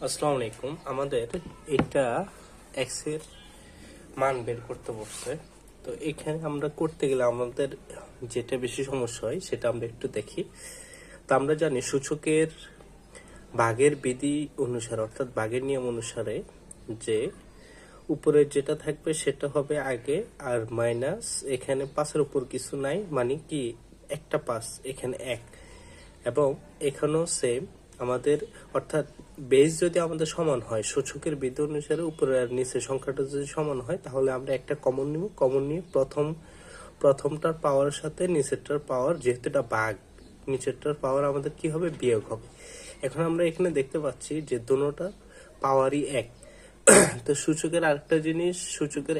আসসালামু আলাইকুম। আমাদের এটা এক্স এর মান বের করতে বলছে। তো এখানে আমরা করতে গেলে আমাদের যেটা বেশি সমস্যা হয় সেটা আমরা একটু দেখি। তো আমরা জানি সূচকের ভাগের বিধি অনুসারে অর্থাৎ ভাগের নিয়ম অনুসারে যে উপরের যেটা থাকবে সেটা হবে আগে, আর মাইনাস এখানে 5-এর উপর কিছু নাই, মানে কি একটা 5 এখানে 1, এবং এখানেও সেম আমাদের, অর্থাৎ বেস যদি আমাদের সমান হয় সূচকের বিধি অনুসারে উপরে আর নিচের সংখ্যাটা যদি সমান হয় তাহলে আমরা একটা কমন নিব। কমন নিয়ে প্রথমটার পাওয়ারের সাথে নিচেরটার পাওয়ার, যেহেতু এটা ভাগ, নিচেরটার পাওয়ার আমাদের কি হবে, বিয়োগ হবে। এখন আমরা এখানে দেখতে পাচ্ছি যে দুটোটা পাওয়ারই এক। তো সূচকের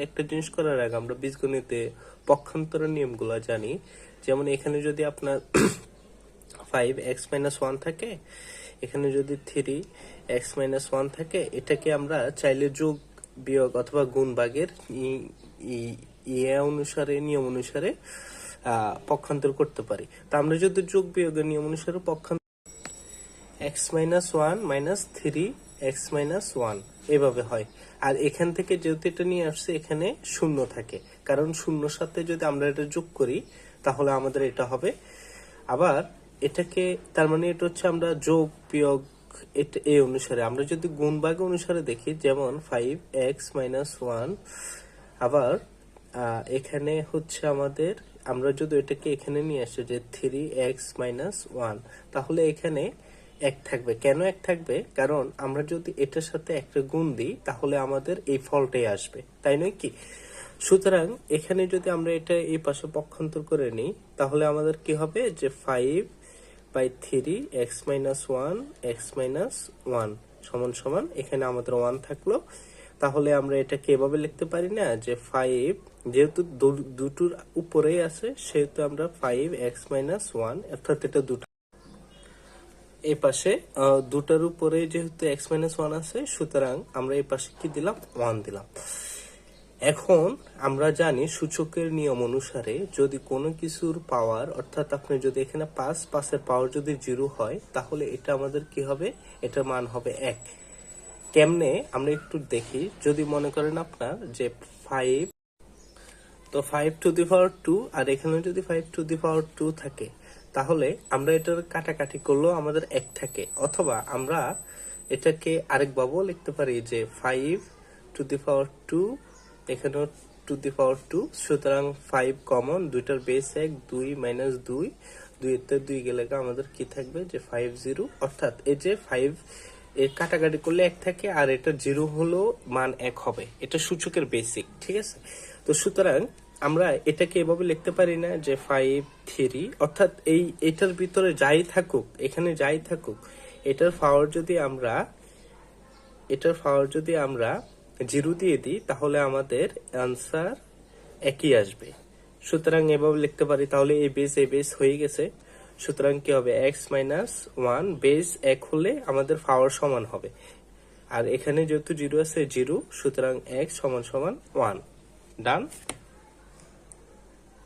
একটা জিনিস করার আগে আমরা বীজগণিতে পক্ষান্তরের নিয়মগুলো জানি। যেমন এখানে যদি আপনার 5x-1 থাকে, এখানে যদি 3x-1 থাকে, এটাকে আমরা চাইলে যোগ বিয়োগ অথবা গুণ ভাগের নিয়ম অনুসারে পক্ষান্তর করতে পারি। তা আমরা যদি যোগ বিয়োগের নিয়ম অনুসারে পক্ষান্তর x-1 3x-1 এভাবে হয়। আর এখান থেকে যেহেতু এটা নিয়ে আসছে এখানে শূন্য থাকে, কারণ শূন্যর সাথে যদি আমরা এটা যোগ করি তাহলে আমাদের এটা হবে। আবার এটাকে, তার মানে এটা হচ্ছে আমরা যোগ বিয়োগ এটা এই অনুসারে। আমরা যদি গুণ ভাগ অনুসারে দেখি, যেমন 5x-1, আবার এখানে হচ্ছে আমাদের, আমরা যদি এটাকে এখানে নিয়ে আসি যে 3x-1, তাহলে এখানে 1 থাকবে। কেন 1 থাকবে? কারণ আমরা যদি এটার সাথে একটা গুণ দিই তাহলে আমাদের এই ফলটাই আসবে, তাই নয় কি? সুতরাং এখানে যদি আমরা এটা এই পাশে পক্ষান্তর করে নিই তাহলে আমাদের কি হবে, যে 5/3x-1 সমান সমান এখানে আমাদের 1 থাকলো। তাহলে আমরা এটাকে এভাবে লিখতে পারি না যে 5, যেহেতু দুটোর উপরেই আছে সেহেতু আমরা 5x-1, অর্থাৎ এটা দুটো এই পাশে দুটার উপরে যেহেতু x-1 আছে, সুতরাং আমরা এই পাশে কি দিলাম, 1 দিলাম। এখন আমরা জানি সূচকের নিয়ম অনুসারে যদি কোনো কিছুর পাওয়ার, অর্থাৎ আপনি যদি এখানে 5-এর পাওয়ার যদি 0 হয় তাহলে এটা আমাদের কি হবে, এটার মান হবে 1। কেমনে আমরা একটু দেখি। যদি মনে করেন আপনার যে 5, তো 5^2 আর এখানে যদি 5^2 থাকে তাহলে আমরা এটার কাটাকাটি করলেও আমাদের 1 থাকে। অথবা আমরা এটাকে আরেকভাবেও লিখতে পারি যে 5^2, এখানেও 2^2, সুতরাং 5 কমন, দুইটার বেস 1, 2 - 2, 2 গেলে আমাদের কি থাকবে, যে 50, অর্থাৎ এই যে 5 এর কাটাকাটি করলে 1 থাকে, আর এটা 0 হলেও মান 1 হবে। এটা সূচকের বেসিক, ঠিক আছে? তো সুতরাং আমরা এটাকে এভাবে লিখতে পারি না যে 5-3, অর্থাৎ এটার ভিতরে যাই থাকুক, এখানে যাই থাকুক, এটার পাওয়ার যদি আমরা 0 দিয়ে দিই তাহলে আমাদের অ্যান্সার একই আসবে। সুতরাং এভাবে লিখতে পারি। তাহলে এই বেস হয়ে গেছে। সুতরাং কি হবে, x-1 বেস 1 হলে আমাদের পাওয়ার সমান হবে, আর এখানে যেহেতু 0 আছে 0, সুতরাং x = 1। ডান।